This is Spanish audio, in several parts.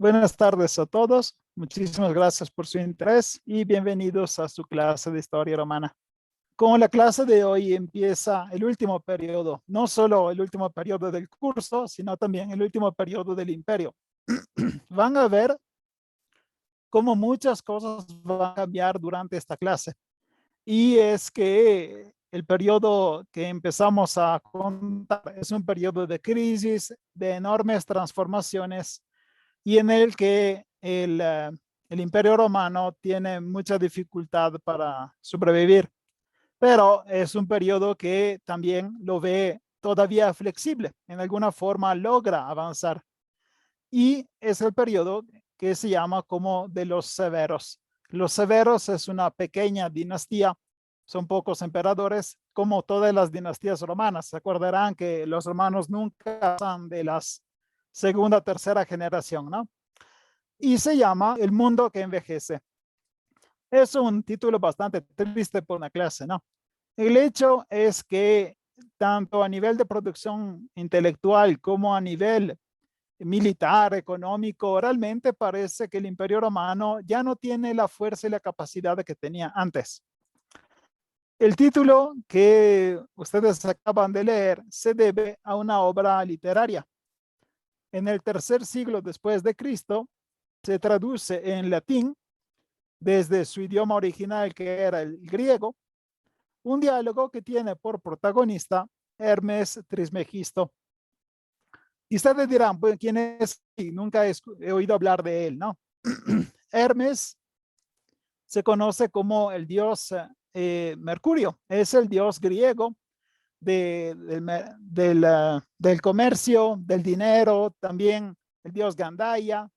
Buenas tardes a todos. Muchísimas gracias por su interés y bienvenidos a su clase de Historia Romana. Con la clase de hoy empieza el último periodo, no solo el último periodo del curso, sino también el último periodo del imperio. Van a ver cómo muchas cosas van a cambiar durante esta clase. Y es que el periodo que empezamos a contar es un periodo de crisis, de enormes transformaciones y en el que el Imperio Romano tiene mucha dificultad para sobrevivir, pero es un periodo que también lo ve todavía flexible, en alguna forma logra avanzar, y es el periodo que se llama como de los severos. Los severos es una pequeña dinastía, son pocos emperadores, como todas las dinastías romanas. Se acordarán que los romanos nunca pasan de las segunda, tercera generación, ¿no? Y se llama El mundo que envejece. Es un título bastante triste por una clase, ¿no? El hecho es que tanto a nivel de producción intelectual como a nivel militar, económico, realmente parece que el Imperio Romano ya no tiene la fuerza y la capacidad que tenía antes. El título que ustedes acaban de leer se debe a una obra literaria. En el tercer siglo después de Cristo, se traduce en latín desde su idioma original, que era el griego, un diálogo que tiene por protagonista Hermes Trismegisto. Y ustedes dirán, pues, ¿quién es? Nunca he oído hablar de él, ¿no? Hermes se conoce como el dios Mercurio, es el dios griego del comercio, del dinero, también el dios Gandaya,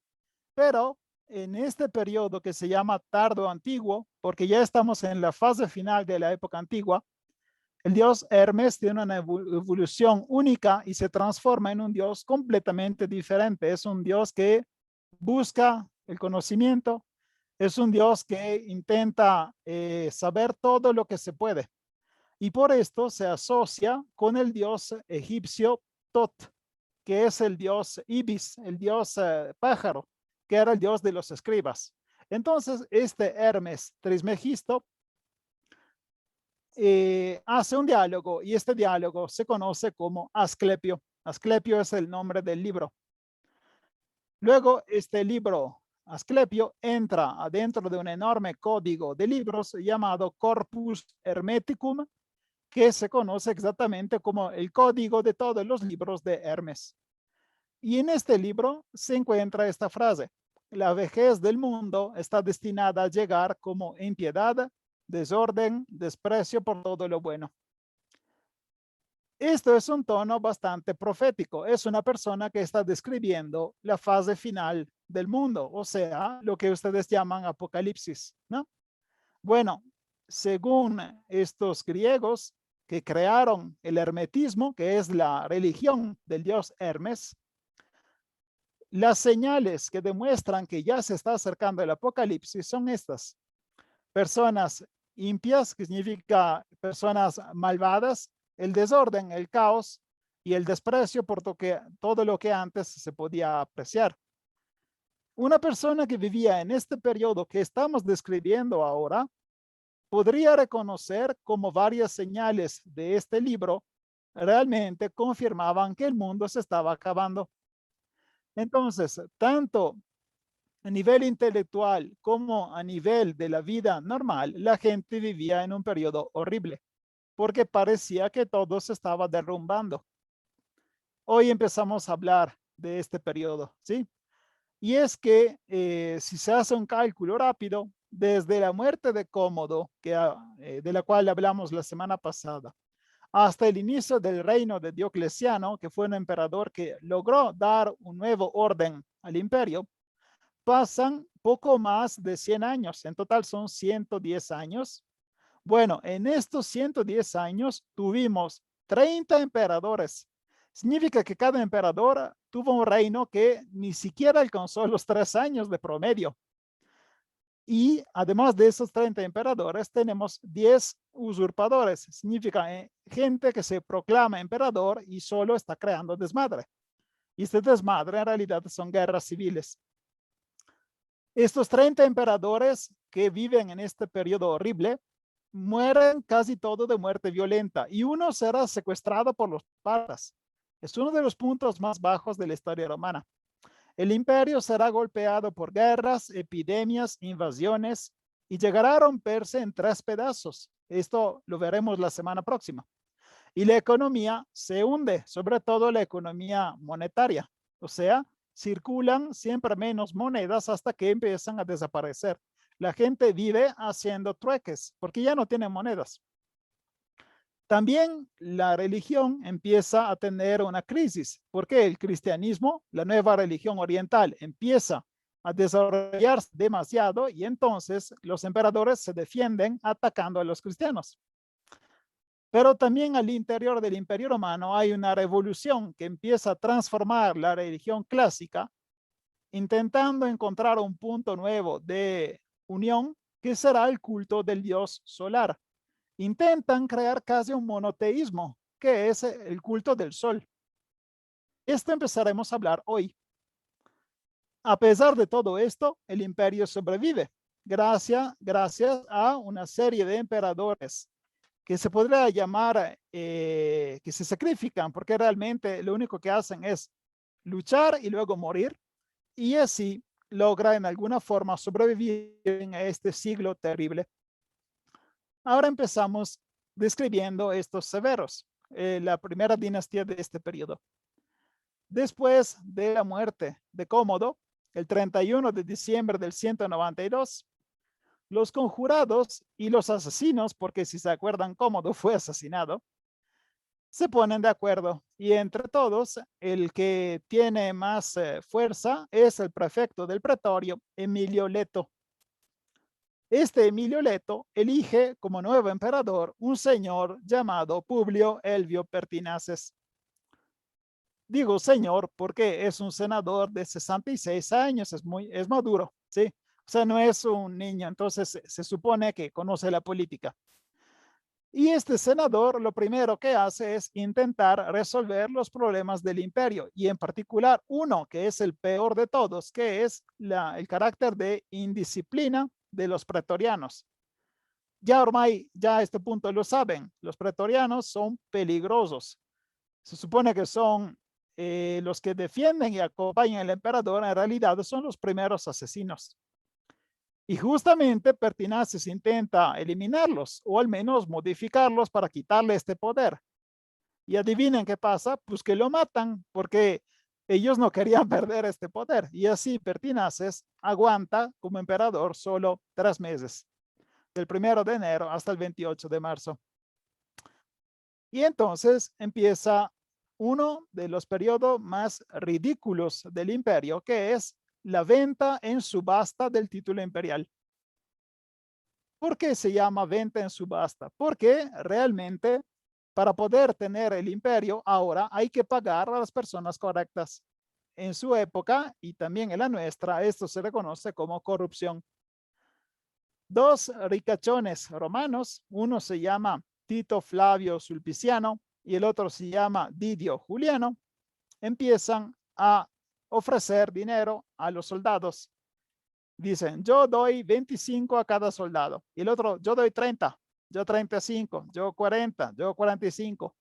pero en este periodo que se llama tardo antiguo, porque ya estamos en la fase final de la época antigua, el dios Hermes tiene una evolución única y se transforma en un dios completamente diferente. Es un dios que busca el conocimiento, es un dios que intenta saber todo lo que se puede. Y por esto se asocia con el dios egipcio Tot, que es el dios Ibis, el dios pájaro, que era el dios de los escribas. Entonces, este Hermes Trismegisto hace un diálogo y este diálogo se conoce como Asclepio. Asclepio es el nombre del libro. Luego, este libro, Asclepio, entra adentro de un enorme código de libros llamado Corpus Hermeticum, que se conoce exactamente como el código de todos los libros de Hermes. Y en este libro se encuentra esta frase: la vejez del mundo está destinada a llegar como impiedad, desorden, desprecio por todo lo bueno. Esto es un tono bastante profético. Es una persona que está describiendo la fase final del mundo, o sea, lo que ustedes llaman apocalipsis, ¿no? Bueno, según estos griegos que crearon el hermetismo, que es la religión del dios Hermes, las señales que demuestran que ya se está acercando el apocalipsis son estas: personas impias, que significa personas malvadas, el desorden, el caos y el desprecio por todo lo que antes se podía apreciar. Una persona que vivía en este periodo que estamos describiendo ahora podría reconocer como varias señales de este libro realmente confirmaban que el mundo se estaba acabando. Entonces, tanto a nivel intelectual como a nivel de la vida normal, la gente vivía en un periodo horrible, porque parecía que todo se estaba derrumbando. Hoy empezamos a hablar de este periodo, ¿sí? Y es que si se hace un cálculo rápido, desde la muerte de Cómodo, de la cual hablamos la semana pasada, hasta el inicio del reino de Diocleciano, que fue un emperador que logró dar un nuevo orden al imperio, pasan poco más de 100 años. En total son 110 años. Bueno, en estos 110 años tuvimos 30 emperadores. Significa que cada emperador tuvo un reino que ni siquiera alcanzó los 3 años de promedio. Y además de esos 30 emperadores, tenemos 10 usurpadores. Significa gente que se proclama emperador y solo está creando desmadre. Y este desmadre en realidad son guerras civiles. Estos 30 emperadores que viven en este periodo horrible mueren casi todos de muerte violenta y uno será secuestrado por los partas. Es uno de los puntos más bajos de la historia romana. El imperio será golpeado por guerras, epidemias, invasiones y llegará a romperse en 3 pedazos. Esto lo veremos la semana próxima. Y la economía se hunde, sobre todo la economía monetaria. O sea, circulan siempre menos monedas hasta que empiezan a desaparecer. La gente vive haciendo trueques porque ya no tienen monedas. También la religión empieza a tener una crisis porque el cristianismo, la nueva religión oriental, empieza a desarrollarse demasiado y entonces los emperadores se defienden atacando a los cristianos. Pero también al interior del Imperio Romano hay una revolución que empieza a transformar la religión clásica, intentando encontrar un punto nuevo de unión que será el culto del dios solar. Intentan crear casi un monoteísmo, que es el culto del sol. Esto empezaremos a hablar hoy. A pesar de todo esto, el imperio sobrevive gracias a una serie de emperadores que se podría llamar que se sacrifican, porque realmente lo único que hacen es luchar y luego morir, y así logra en alguna forma sobrevivir en este siglo terrible. Ahora empezamos describiendo estos severos, la primera dinastía de este periodo. Después de la muerte de Cómodo, el 31 de diciembre del 192, los conjurados y los asesinos, porque si se acuerdan, Cómodo fue asesinado, se ponen de acuerdo y entre todos el que tiene más fuerza es el prefecto del pretorio, Emilio Leto. Este Emilio Leto elige como nuevo emperador un señor llamado Publio Elvio Pertinaces. Digo señor porque es un senador de 66 años, es maduro, ¿sí? O sea, no es un niño, entonces se supone que conoce la política. Y este senador lo primero que hace es intentar resolver los problemas del imperio y en particular uno que es el peor de todos, que es el carácter de indisciplina de los pretorianos. Ya Ormay, ya a este punto lo saben, los pretorianos son peligrosos. Se supone que son los que defienden y acompañan al emperador, en realidad son los primeros asesinos. Y justamente Pertinaces intenta eliminarlos o al menos modificarlos para quitarle este poder. Y adivinen qué pasa, pues que lo matan porque ellos no querían perder este poder. Y así Pertinaces aguanta como emperador solo 3 meses, del 1 de enero hasta el 28 de marzo. Y entonces empieza uno de los periodos más ridículos del imperio, que es la venta en subasta del título imperial. ¿Por qué se llama venta en subasta? Porque realmente para poder tener el imperio ahora hay que pagar a las personas correctas. En su época y también en la nuestra, esto se reconoce como corrupción. 2 ricachones romanos, uno se llama Tito Flavio Sulpiciano y el otro se llama Didio Juliano, empiezan a ofrecer dinero a los soldados. Dicen, yo doy 25 a cada soldado. Y el otro, yo doy 30, yo 35, yo 40, yo 45.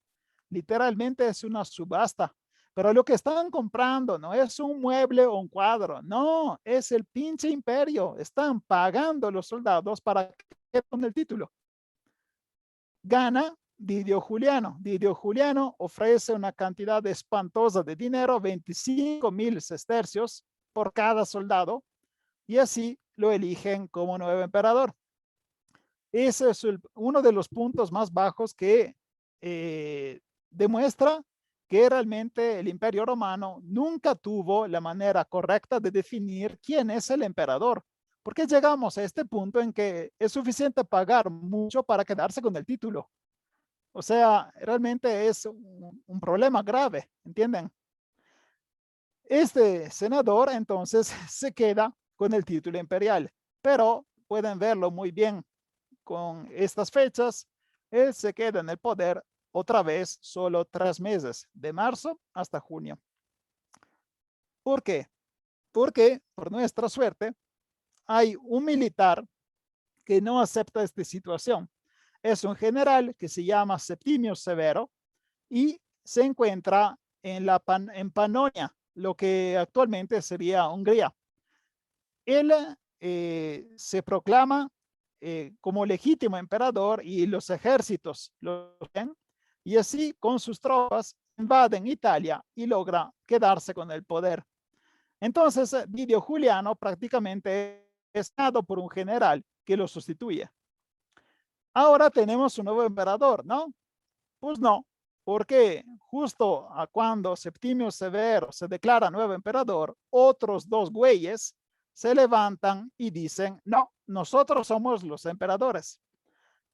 Literalmente es una subasta. Pero lo que están comprando no es un mueble o un cuadro, no, es el pinche imperio. Están pagando los soldados para que con el título. Gana Didio Juliano. Didio Juliano ofrece una cantidad espantosa de dinero, 25,000 sestercios por cada soldado, y así lo eligen como nuevo emperador. Ese es uno de los puntos más bajos que demuestra que realmente el Imperio Romano nunca tuvo la manera correcta de definir quién es el emperador, porque llegamos a este punto en que es suficiente pagar mucho para quedarse con el título. O sea, realmente es un problema grave, ¿entienden? Este senador entonces se queda con el título imperial, pero pueden verlo muy bien con estas fechas. Él se queda en el poder otra vez solo 3 meses, de marzo hasta junio. ¿Por qué? Porque, por nuestra suerte, hay un militar que no acepta esta situación. Es un general que se llama Septimio Severo y se encuentra en Panonia, lo que actualmente sería Hungría. Él se proclama como legítimo emperador y los ejércitos lo ven, y así con sus tropas invaden Italia y logra quedarse con el poder. Entonces, Didio Juliano prácticamente es dado por un general que lo sustituye. Ahora tenemos un nuevo emperador, ¿no? Pues no, porque justo a cuando Septimio Severo se declara nuevo emperador, otros dos güeyes se levantan y dicen, no, nosotros somos los emperadores.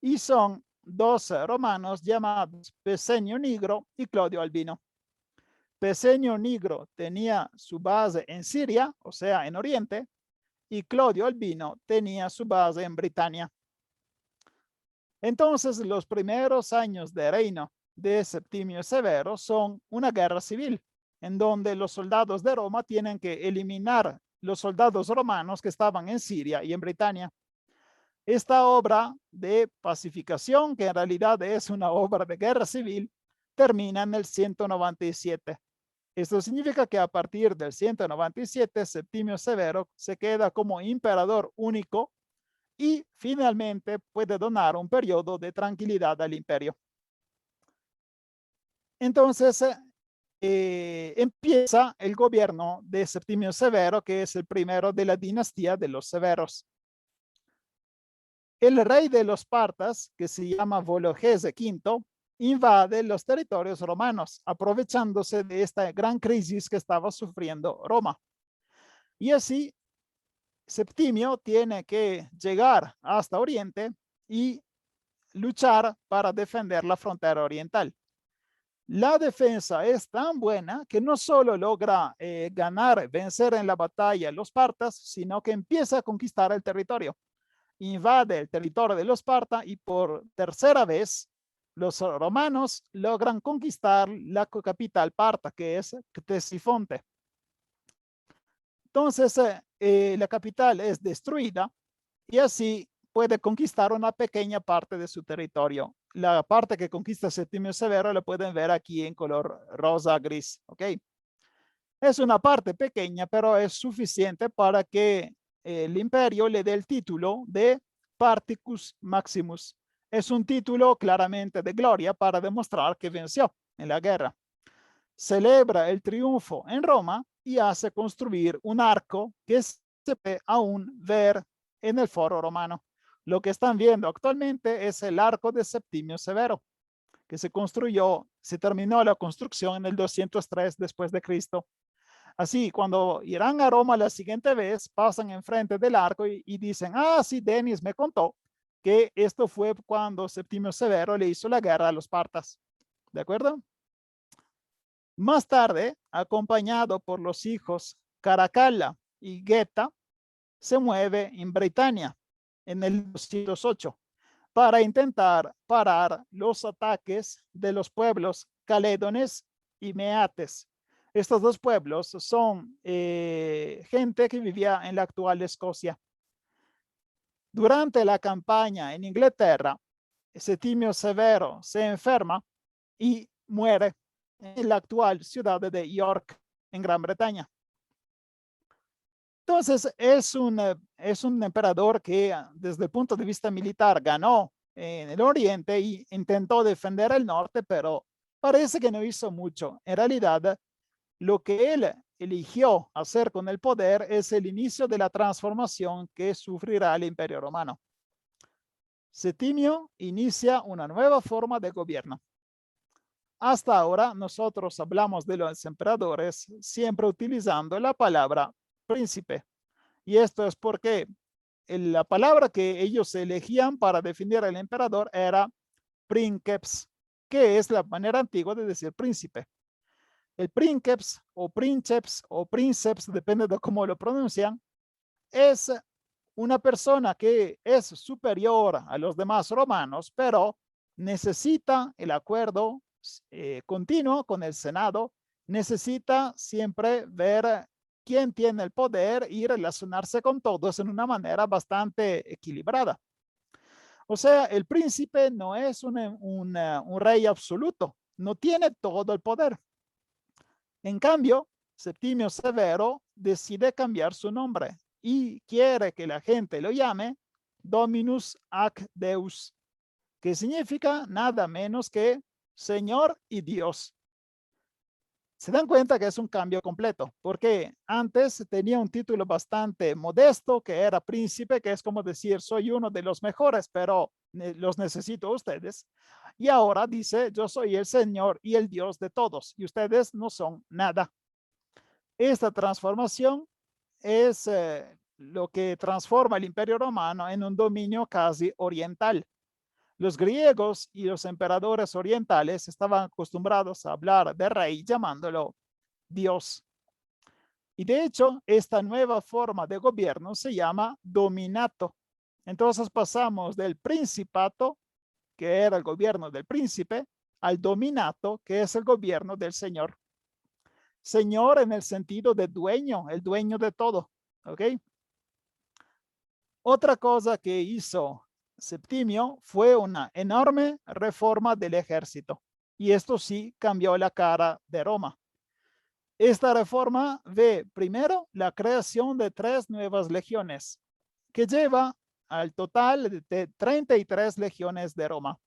Y son dos romanos llamados Pesenio Nigro y Claudio Albino. Pesenio Nigro tenía su base en Siria, o sea, en Oriente, y Claudio Albino tenía su base en Britania. Entonces, los primeros años de reino de Septimio Severo son una guerra civil, en donde los soldados de Roma tienen que eliminar los soldados romanos que estaban en Siria y en Britania. Esta obra de pacificación, que en realidad es una obra de guerra civil, termina en el 197. Esto significa que a partir del 197, Septimio Severo se queda como emperador único y finalmente puede donar un periodo de tranquilidad al imperio. Entonces, empieza el gobierno de Septimio Severo, que es el primero de la dinastía de los Severos. El rey de los partas, que se llama Vologese V, invade los territorios romanos, aprovechándose de esta gran crisis que estaba sufriendo Roma. Y así, Septimio tiene que llegar hasta Oriente y luchar para defender la frontera oriental. La defensa es tan buena que no solo logra vencer en la batalla los partas, sino que empieza a conquistar el territorio. Invade el territorio de los partas y por tercera vez los romanos logran conquistar la capital parta, que es Ctesifonte. Entonces, la capital es destruida y así puede conquistar una pequeña parte de su territorio. La parte que conquista Septimio Severo la pueden ver aquí en color rosa gris, ¿ok? Es una parte pequeña, pero es suficiente para que el imperio le dé el título de Particus Maximus. Es un título claramente de gloria para demostrar que venció en la guerra. Celebra el triunfo en Roma y hace construir un arco que se puede aún ver en el foro romano. Lo que están viendo actualmente es el arco de Septimio Severo, que se terminó la construcción en el 203 después de Cristo. Así, cuando irán a Roma la siguiente vez, pasan enfrente del arco y dicen, ah, sí, Denis me contó que esto fue cuando Septimio Severo le hizo la guerra a los partas. ¿De acuerdo? Más tarde, acompañado por los hijos Caracalla y Geta, se mueve en Britania en el 208 para intentar parar los ataques de los pueblos caledones y meates. Estos dos pueblos son gente que vivía en la actual Escocia. Durante la campaña en Inglaterra, Septimio Severo se enferma y muere en la actual ciudad de York, en Gran Bretaña. Entonces, es un emperador que desde el punto de vista militar ganó en el oriente y intentó defender el norte, pero parece que no hizo mucho. En realidad, lo que él eligió hacer con el poder es el inicio de la transformación que sufrirá el Imperio Romano. Septimio inicia una nueva forma de gobierno. Hasta ahora nosotros hablamos de los emperadores siempre utilizando la palabra príncipe. Y esto es porque la palabra que ellos elegían para definir al emperador era princeps, que es la manera antigua de decir príncipe. El princeps o princeps, depende de cómo lo pronuncian, es una persona que es superior a los demás romanos, pero necesita el acuerdo continuo con el Senado, necesita siempre ver quién tiene el poder y relacionarse con todos en una manera bastante equilibrada. O sea, el príncipe no es un rey absoluto, no tiene todo el poder. En cambio, Septimio Severo decide cambiar su nombre y quiere que la gente lo llame Dominus ac Deus, que significa nada menos que Señor y Dios. Se dan cuenta que es un cambio completo, porque antes tenía un título bastante modesto, que era príncipe, que es como decir, soy uno de los mejores, pero los necesito a ustedes. Y ahora dice, yo soy el Señor y el Dios de todos, y ustedes no son nada. Esta transformación es lo que transforma el Imperio Romano en un dominio casi oriental. Los griegos y los emperadores orientales estaban acostumbrados a hablar de rey llamándolo Dios. Y de hecho, esta nueva forma de gobierno se llama dominato. Entonces pasamos del principato, que era el gobierno del príncipe, al dominato, que es el gobierno del señor. Señor en el sentido de dueño, el dueño de todo. ¿Ok? Otra cosa que hizo Septimio fue una enorme reforma del ejército. Y esto sí cambió la cara de Roma. Esta reforma ve primero la creación de 3 nuevas legiones, que lleva al total de 33 legiones de Roma.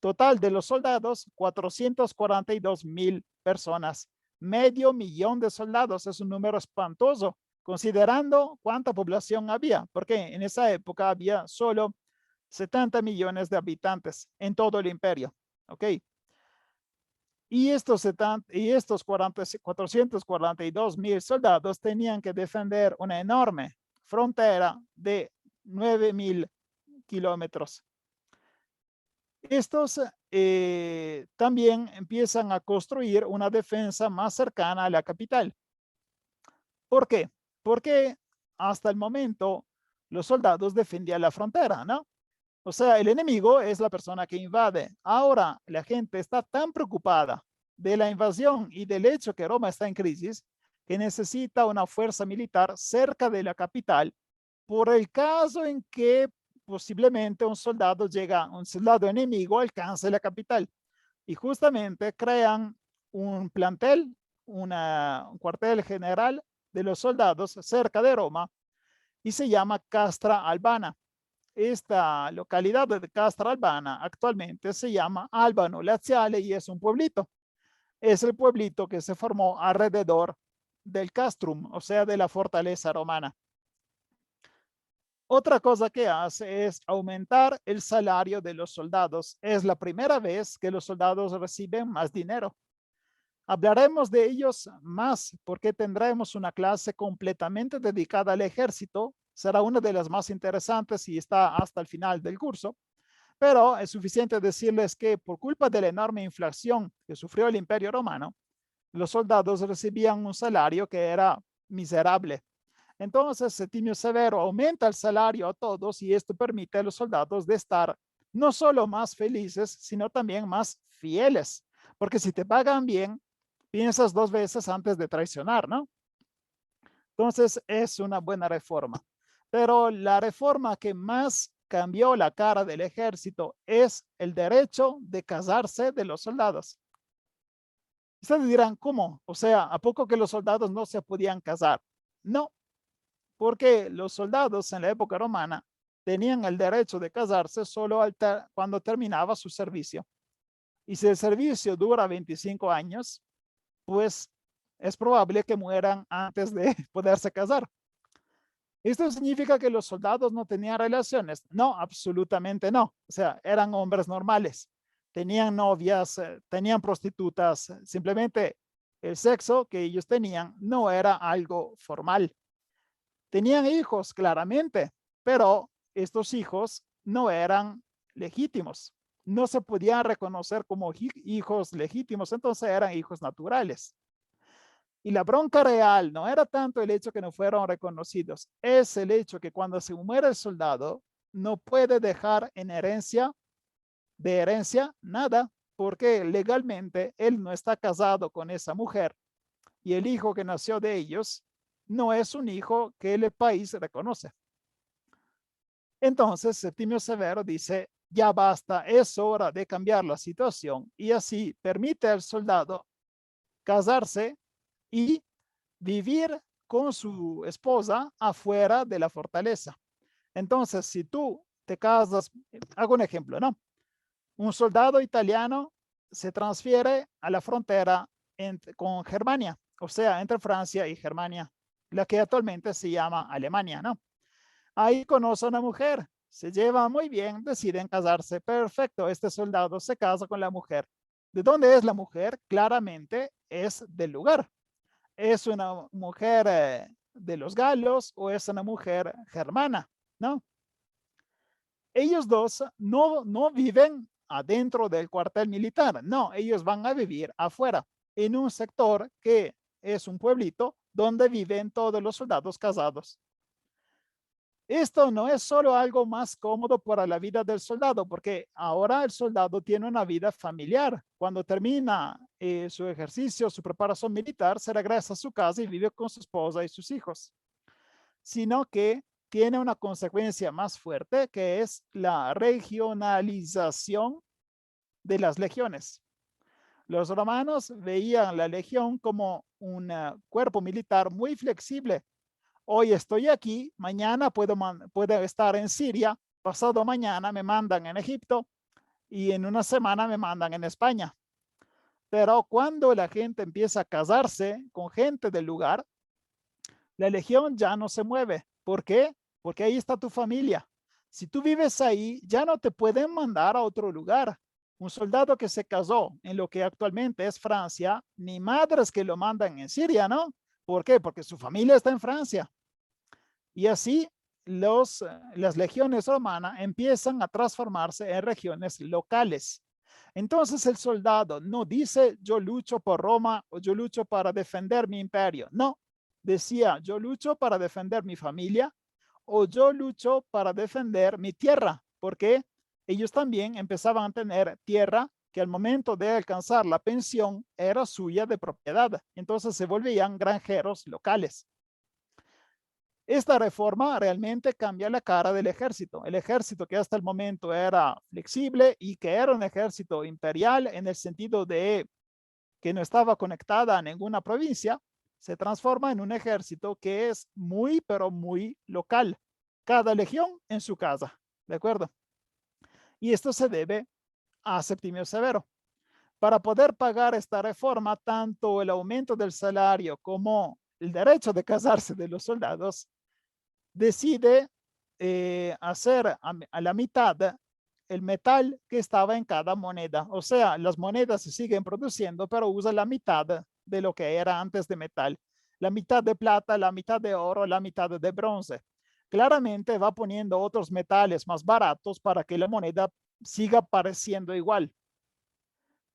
Total de los soldados, 442,000 personas. Medio millón de soldados es un número espantoso, considerando cuánta población había, porque en esa época había solo 70 millones de habitantes en todo el imperio. ¿Ok? Y estos 442,000 soldados tenían que defender una enorme frontera de 9,000 kilómetros. Estos también empiezan a construir una defensa más cercana a la capital. ¿Por qué? Porque hasta el momento los soldados defendían la frontera, ¿no? O sea, el enemigo es la persona que invade. Ahora la gente está tan preocupada de la invasión y del hecho que Roma está en crisis que necesita una fuerza militar cerca de la capital por el caso en que posiblemente un soldado enemigo alcance la capital. Y justamente crean un plantel, un cuartel general de los soldados cerca de Roma y se llama Castra Albana. Esta localidad de Castra Albana actualmente se llama Albano Laziale y es un pueblito. Es el pueblito que se formó alrededor del castrum, o sea, de la fortaleza romana. Otra cosa que hace es aumentar el salario de los soldados. Es la primera vez que los soldados reciben más dinero. Hablaremos de ellos más porque tendremos una clase completamente dedicada al ejército. Será una de las más interesantes y está hasta el final del curso. Pero es suficiente decirles que por culpa de la enorme inflación que sufrió el Imperio Romano, los soldados recibían un salario que era miserable. Entonces, Septimio Severo aumenta el salario a todos y esto permite a los soldados de estar no solo más felices, sino también más fieles. Porque si te pagan bien, piensas 2 veces antes de traicionar, ¿no? Entonces, es una buena reforma. Pero la reforma que más cambió la cara del ejército es el derecho de casarse de los soldados. Ustedes dirán, ¿cómo? O sea, ¿a poco que los soldados no se podían casar? No, porque los soldados en la época romana tenían el derecho de casarse solo cuando terminaba su servicio. Y si el servicio dura 25 años, pues es probable que mueran antes de poderse casar. ¿Esto significa que los soldados no tenían relaciones? No, absolutamente no. O sea, eran hombres normales. Tenían novias, tenían prostitutas. Simplemente el sexo que ellos tenían no era algo formal. Tenían hijos, claramente, pero estos hijos no eran legítimos. No se podían reconocer como hijos legítimos, entonces eran hijos naturales. Y la bronca real no era tanto el hecho que no fueron reconocidos, es el hecho que cuando se muere el soldado, no puede dejar en herencia, nada, porque legalmente él no está casado con esa mujer y el hijo que nació de ellos no es un hijo que el país reconoce. Entonces, Septimio Severo dice, ya basta, es hora de cambiar la situación, y así permite al soldado casarse y vivir con su esposa afuera de la fortaleza. Entonces, si tú te casas, hago un ejemplo, ¿no? Un soldado italiano se transfiere a la frontera con Germania, o sea, entre Francia y Germania, la que actualmente se llama Alemania, ¿no? Ahí conoce a una mujer, se lleva muy bien, deciden casarse. Perfecto, este soldado se casa con la mujer. ¿De dónde es la mujer? Claramente es del lugar. ¿Es una mujer de los galos o es una mujer germana? ¿No? Ellos dos no viven adentro del cuartel militar, no, ellos van a vivir afuera, en un sector que es un pueblito donde viven todos los soldados casados. Esto no es solo algo más cómodo para la vida del soldado, porque ahora el soldado tiene una vida familiar. Cuando termina su ejercicio, su preparación militar, se regresa a su casa y vive con su esposa y sus hijos. Sino que tiene una consecuencia más fuerte, que es la regionalización de las legiones. Los romanos veían la legión como un cuerpo militar muy flexible. Hoy estoy aquí, mañana puedo estar en Siria, pasado mañana me mandan en Egipto y en una semana me mandan en España. Pero cuando la gente empieza a casarse con gente del lugar, la legión ya no se mueve. ¿Por qué? Porque ahí está tu familia. Si tú vives ahí, ya no te pueden mandar a otro lugar. Un soldado que se casó en lo que actualmente es Francia, ni madres que lo mandan en Siria, ¿no? ¿Por qué? Porque su familia está en Francia. Y así las legiones romanas empiezan a transformarse en regiones locales. Entonces el soldado no dice yo lucho por Roma o yo lucho para defender mi imperio. No, decía yo lucho para defender mi familia o yo lucho para defender mi tierra, porque ellos también empezaban a tener tierra que al momento de alcanzar la pensión era suya de propiedad. Entonces se volvían granjeros locales. Esta reforma realmente cambia la cara del ejército. El ejército que hasta el momento era flexible y que era un ejército imperial en el sentido de que no estaba conectada a ninguna provincia, se transforma en un ejército que es muy, pero muy local. Cada legión en su casa, ¿de acuerdo? Y esto se debe a Septimio Severo. Para poder pagar esta reforma, tanto el aumento del salario como el derecho de casarse de los soldados, decide hacer a la mitad el metal que estaba en cada moneda. O sea, las monedas se siguen produciendo, pero usa la mitad de lo que era antes de metal. La mitad de plata, la mitad de oro, la mitad de bronce. Claramente va poniendo otros metales más baratos para que la moneda siga pareciendo igual.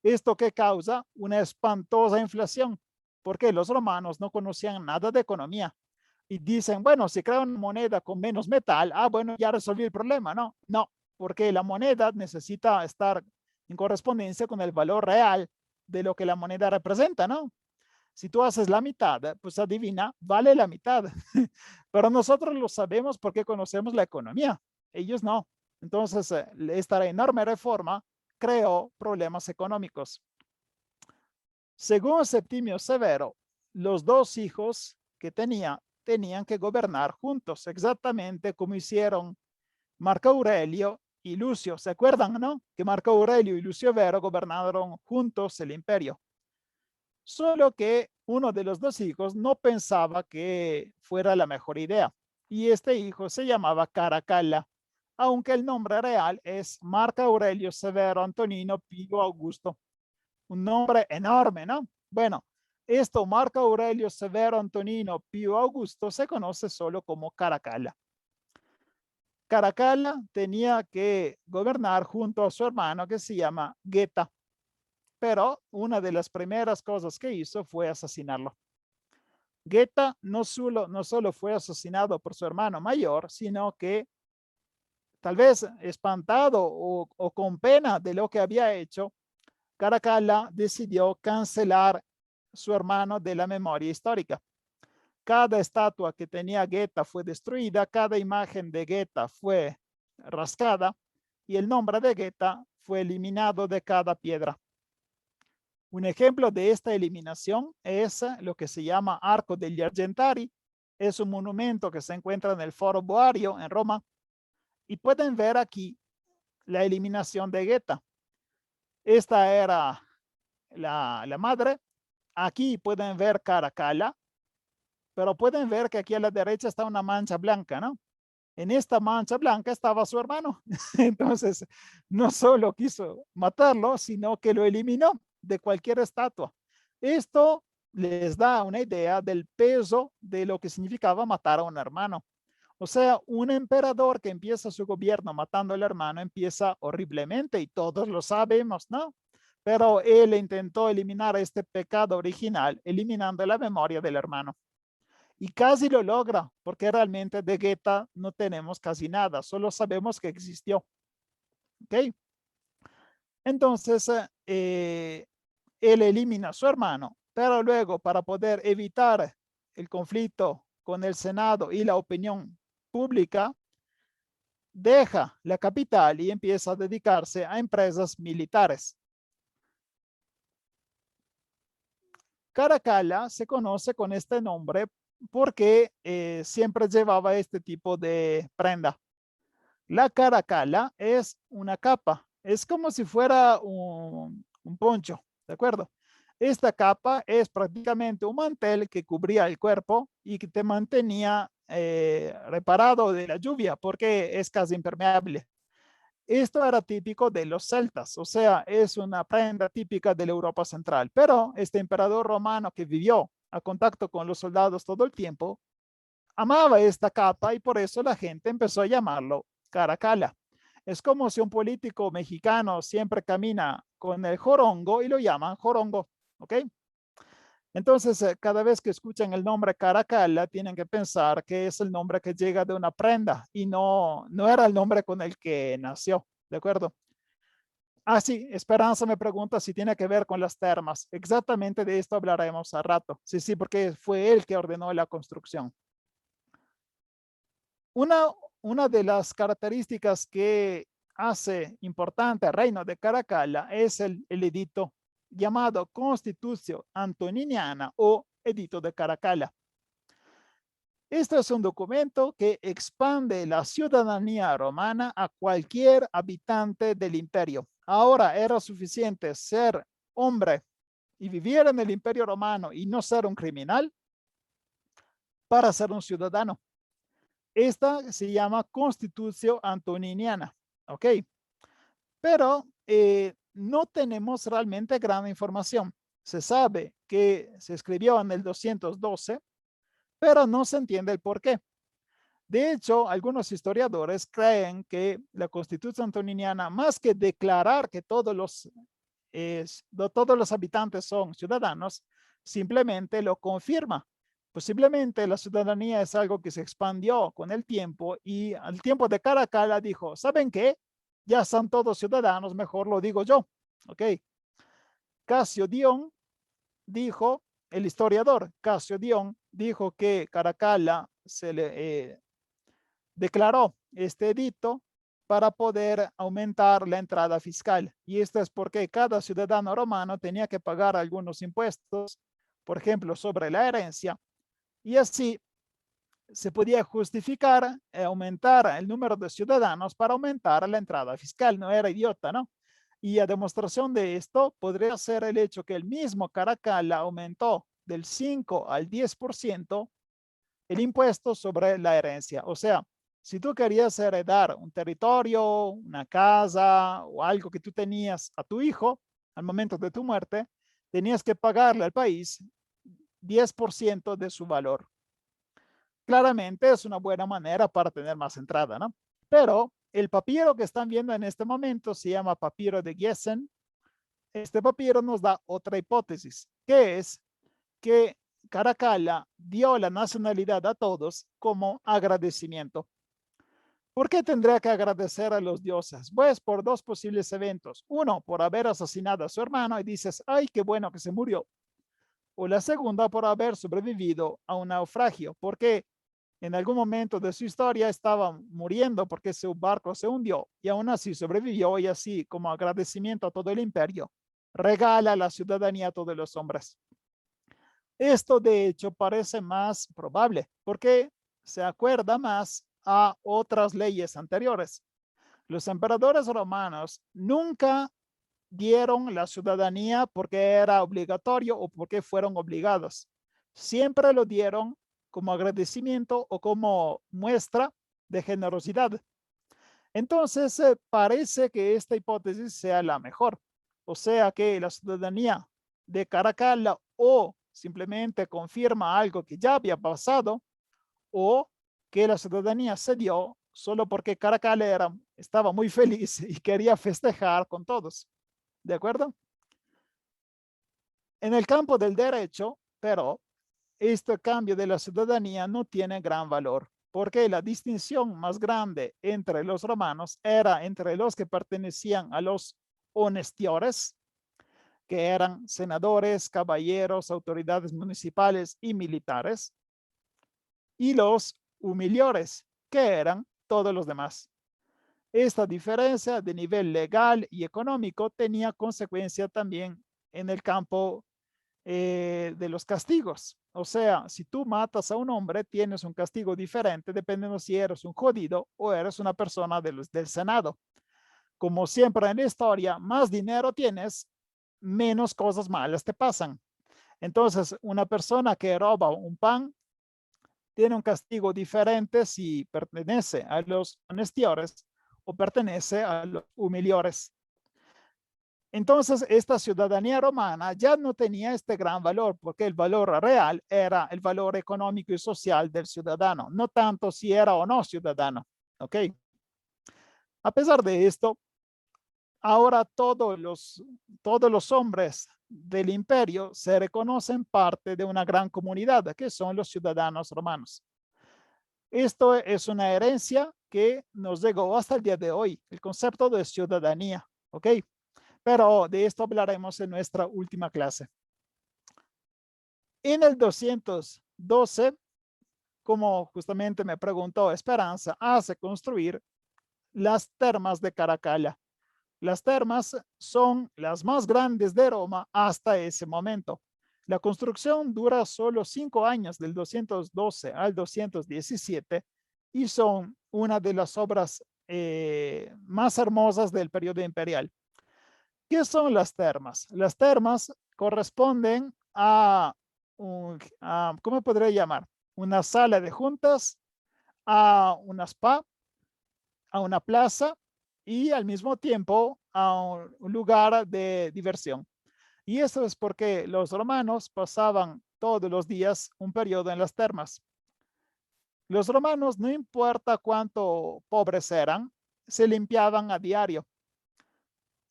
Esto que causa una espantosa inflación, porque los romanos no conocían nada de economía y dicen, bueno, si creo una moneda con menos metal, bueno, ya resolví el problema. No, no, porque la moneda necesita estar en correspondencia con el valor real de lo que la moneda representa, ¿no? Si tú haces la mitad, pues adivina, vale la mitad. Pero nosotros lo sabemos porque conocemos la economía, ellos no. Entonces, esta enorme reforma creó problemas económicos. Según Septimio Severo, los dos hijos que tenían que gobernar juntos, exactamente como hicieron Marco Aurelio y Lucio. ¿Se acuerdan, no? Que Marco Aurelio y Lucio Vero gobernaron juntos el imperio. Solo que uno de los dos hijos no pensaba que fuera la mejor idea. Y este hijo se llamaba Caracalla, aunque el nombre real es Marco Aurelio Severo Antonino Pío Augusto. Un nombre enorme, ¿no? Bueno, esto Marco Aurelio Severo Antonino Pío Augusto se conoce solo como Caracalla. Caracalla tenía que gobernar junto a su hermano que se llama Geta, pero una de las primeras cosas que hizo fue asesinarlo. Geta no solo fue asesinado por su hermano mayor, sino que tal vez espantado o con pena de lo que había hecho, Caracalla decidió cancelar su hermano de la memoria histórica. cada estatua que tenía Geta fue destruida, cada imagen de Geta fue rascada y el nombre de Geta fue eliminado de cada piedra. Un ejemplo de esta eliminación es lo que se llama Arco degli Argentari. Es un monumento que se encuentra en el Foro Boario en Roma. Y pueden ver aquí la eliminación de Geta. Esta era la madre. Aquí pueden ver Caracalla, pero pueden ver que aquí a la derecha está una mancha blanca, ¿no? En esta mancha blanca estaba su hermano. Entonces, no solo quiso matarlo, sino que lo eliminó de cualquier estatua. Esto les da una idea del peso de lo que significaba matar a un hermano. O sea, un emperador que empieza su gobierno matando al hermano empieza horriblemente y todos lo sabemos, ¿no? Pero él intentó eliminar este pecado original eliminando la memoria del hermano. Y casi lo logra, porque realmente de Geta no tenemos casi nada, solo sabemos que existió. ¿Ok? Entonces, él elimina a su hermano, pero luego para poder evitar el conflicto con el Senado y la opinión pública, deja la capital y empieza a dedicarse a empresas militares. Caracalla se conoce con este nombre porque siempre llevaba este tipo de prenda. La caracalla es una capa, es como si fuera un poncho, ¿de acuerdo? Esta capa es prácticamente un mantel que cubría el cuerpo y que te mantenía reparado de la lluvia porque es casi impermeable. Esto era típico de los celtas, o sea, es una prenda típica de la Europa central, pero este emperador romano que vivió a contacto con los soldados todo el tiempo, amaba esta capa y por eso la gente empezó a llamarlo caracala. Es como si un político mexicano siempre camina con el jorongo y lo llaman jorongo, ¿ok? Entonces, cada vez que escuchan el nombre caracala, tienen que pensar que es el nombre que llega de una prenda y no era el nombre con el que nació, ¿de acuerdo? Ah, sí, Esperanza me pregunta si tiene que ver con las termas. Exactamente de esto hablaremos a rato. Sí, sí, porque fue él que ordenó la construcción. Una de las características que hace importante al reino de Caracalla es el edicto llamado Constitución Antoniniana o Edicto de Caracalla. Este es un documento que expande la ciudadanía romana a cualquier habitante del imperio. Ahora era suficiente ser hombre y vivir en el imperio romano y no ser un criminal para ser un ciudadano. Esta se llama Constitución Antoniniana, ¿ok? Pero no tenemos realmente gran información. Se sabe que se escribió en el 212, pero no se entiende el por qué. De hecho, algunos historiadores creen que la Constitución Antoniniana, más que declarar que todos los habitantes son ciudadanos, simplemente lo confirma. Posiblemente la ciudadanía es algo que se expandió con el tiempo y al tiempo de Caracalla dijo, ¿saben qué? Ya son todos ciudadanos, mejor lo digo yo. ¿Ok? Casio Dion dijo, el historiador Casio Dion dijo que Caracalla se le declaró este edicto para poder aumentar la entrada fiscal. Y esto es porque cada ciudadano romano tenía que pagar algunos impuestos, por ejemplo, sobre la herencia, y así se podía justificar aumentar el número de ciudadanos para aumentar la entrada fiscal. No era idiota, ¿no? Y a demostración de esto podría ser el hecho que el mismo Caracalla aumentó del 5 al 10% el impuesto sobre la herencia. O sea, si tú querías heredar un territorio, una casa o algo que tú tenías a tu hijo al momento de tu muerte, tenías que pagarle al país 10% de su valor. Claramente es una buena manera para tener más entrada, ¿no? Pero el papiro que están viendo en este momento se llama papiro de Giesen. Este papiro nos da otra hipótesis, que es que Caracalla dio la nacionalidad a todos como agradecimiento. ¿Por qué tendría que agradecer a los dioses? Pues por dos posibles eventos. Uno, por haber asesinado a su hermano y dices, ay, qué bueno que se murió. o la segunda por haber sobrevivido a un naufragio, porque en algún momento de su historia estaba muriendo porque su barco se hundió y aún así sobrevivió y así como agradecimiento a todo el imperio, regala la ciudadanía a todos los hombres. Esto de hecho parece más probable porque se acuerda más a otras leyes anteriores. Los emperadores romanos nunca dieron la ciudadanía porque era obligatorio o porque fueron obligados. Siempre lo dieron como agradecimiento o como muestra de generosidad. Entonces, parece que esta hipótesis sea la mejor. O sea que la ciudadanía de Caracalla o simplemente confirma algo que ya había pasado o que la ciudadanía se dio solo porque Caracalla estaba muy feliz y quería festejar con todos. ¿De acuerdo? En el campo del derecho, pero este cambio de la ciudadanía no tiene gran valor, porque la distinción más grande entre los romanos era entre los que pertenecían a los honestiores, que eran senadores, caballeros, autoridades municipales y militares, y los humiliores, que eran todos los demás. Esta diferencia de nivel legal y económico tenía consecuencia también en el campo de los castigos. O sea, si tú matas a un hombre, tienes un castigo diferente dependiendo si eres un jodido o eres una persona del Senado. Como siempre en la historia, más dinero tienes, menos cosas malas te pasan. Entonces, una persona que roba un pan tiene un castigo diferente si pertenece a los honestiores o pertenece a los humilladores. Entonces, esta ciudadanía romana ya no tenía este gran valor, porque el valor real era el valor económico y social del ciudadano, no tanto si era o no ciudadano. ¿Ok? A pesar de esto, ahora todos los hombres del imperio se reconocen parte de una gran comunidad, que son los ciudadanos romanos. Esto es una herencia que nos llegó hasta el día de hoy, el concepto de ciudadanía. ¿Ok? Pero de esto hablaremos en nuestra última clase. En el 212, como justamente me preguntó Esperanza, hace construir las termas de Caracalla. Las termas son las más grandes de Roma hasta ese momento. La construcción dura solo 5 años, del 212 al 217, y son una de las obras más hermosas del periodo imperial. ¿Qué son las termas? Las termas corresponden ¿cómo podría llamar? Una sala de juntas, a una spa, a una plaza y al mismo tiempo a un lugar de diversión. Y eso es porque los romanos pasaban todos los días un periodo en las termas. Los romanos, no importa cuánto pobres eran, se limpiaban a diario.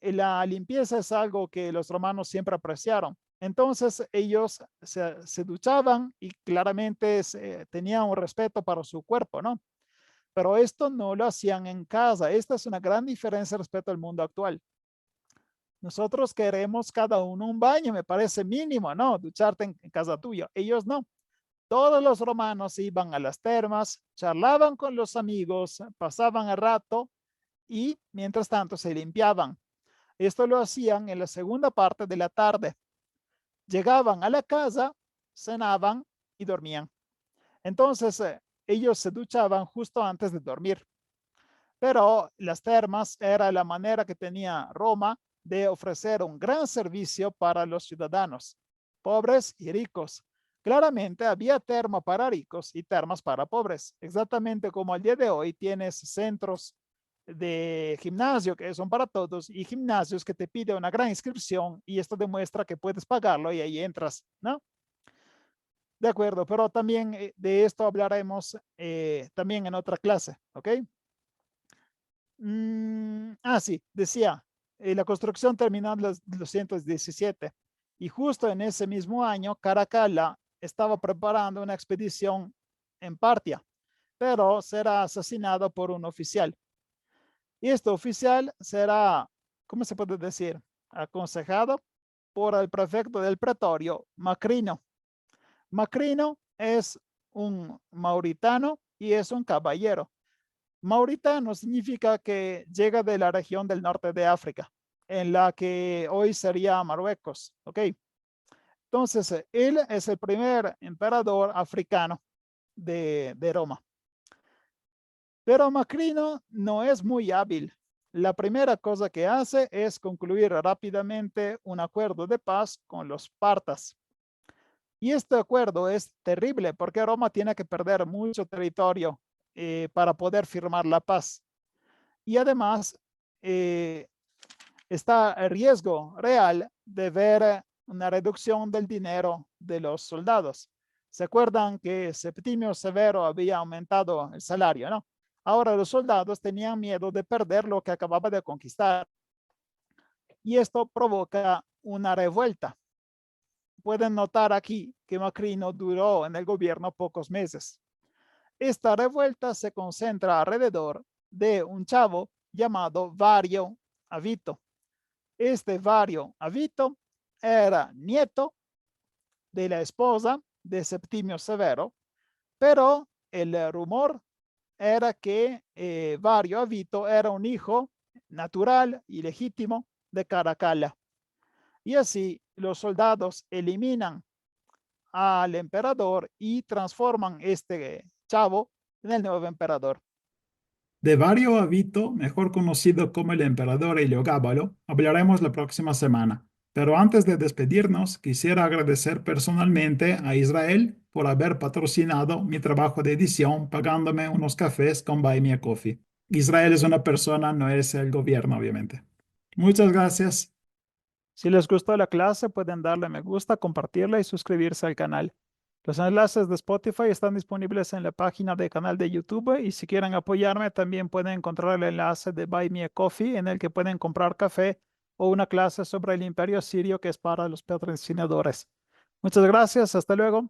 La limpieza es algo que los romanos siempre apreciaron. Entonces ellos se duchaban y claramente tenían un respeto para su cuerpo, ¿no? Pero esto no lo hacían en casa. Esta es una gran diferencia respecto al mundo actual. Nosotros queremos cada uno un baño, me parece mínimo, ¿no? Ducharte en casa tuya. Ellos no. Todos los romanos iban a las termas, charlaban con los amigos, pasaban el rato y mientras tanto se limpiaban. Esto lo hacían en la segunda parte de la tarde. Llegaban a la casa, cenaban y dormían. Entonces, ellos se duchaban justo antes de dormir. Pero las termas era la manera que tenía Roma de ofrecer un gran servicio para los ciudadanos, pobres y ricos. Claramente había terma para ricos y termas para pobres, exactamente como al día de hoy tienes centros de gimnasio que son para todos y gimnasios que te piden una gran inscripción y esto demuestra que puedes pagarlo y ahí entras, ¿no? De acuerdo, pero también de esto hablaremos también en otra clase, ¿ok? Sí, decía, la construcción terminó en los 217 y justo en ese mismo año Caracalla estaba preparando una expedición en Partia, pero será asesinado por un oficial. Y este oficial será, ¿cómo se puede decir? Aconsejado por el prefecto del pretorio, Macrino. Macrino es un mauritano y es un caballero. Mauritano significa que llega de la región del norte de África, en la que hoy sería Marruecos, ¿ok? Entonces, él es el primer emperador africano de Roma. Pero Macrino no es muy hábil. La primera cosa que hace es concluir rápidamente un acuerdo de paz con los partas. Y este acuerdo es terrible porque Roma tiene que perder mucho territorio para poder firmar la paz. Y además está el riesgo real de ver una reducción del dinero de los soldados. ¿Se acuerdan que Septimio Severo había aumentado el salario, no? Ahora los soldados tenían miedo de perder lo que acababa de conquistar. Y esto provoca una revuelta. Pueden notar aquí que Macrino duró en el gobierno pocos meses. Esta revuelta se concentra alrededor de un chavo llamado Vario Avito. Este Vario Avito era nieto de la esposa de Septimio Severo, pero el rumor era que Vario Avito era un hijo natural y legítimo de Caracalla. Y así los soldados eliminan al emperador y transforman este chavo en el nuevo emperador. De Vario Avito, mejor conocido como el emperador Heliogábalo, hablaremos la próxima semana. Pero antes de despedirnos, quisiera agradecer personalmente a Israel por haber patrocinado mi trabajo de edición pagándome unos cafés con Buy Me a Coffee. Israel es una persona, no es el gobierno, obviamente. Muchas gracias. Si les gustó la clase, pueden darle me gusta, compartirla y suscribirse al canal. Los enlaces de Spotify están disponibles en la página del canal de YouTube y si quieren apoyarme también pueden encontrar el enlace de Buy Me a Coffee en el que pueden comprar café o una clase sobre el imperio sirio que es para los patrocinadores. Muchas gracias, hasta luego.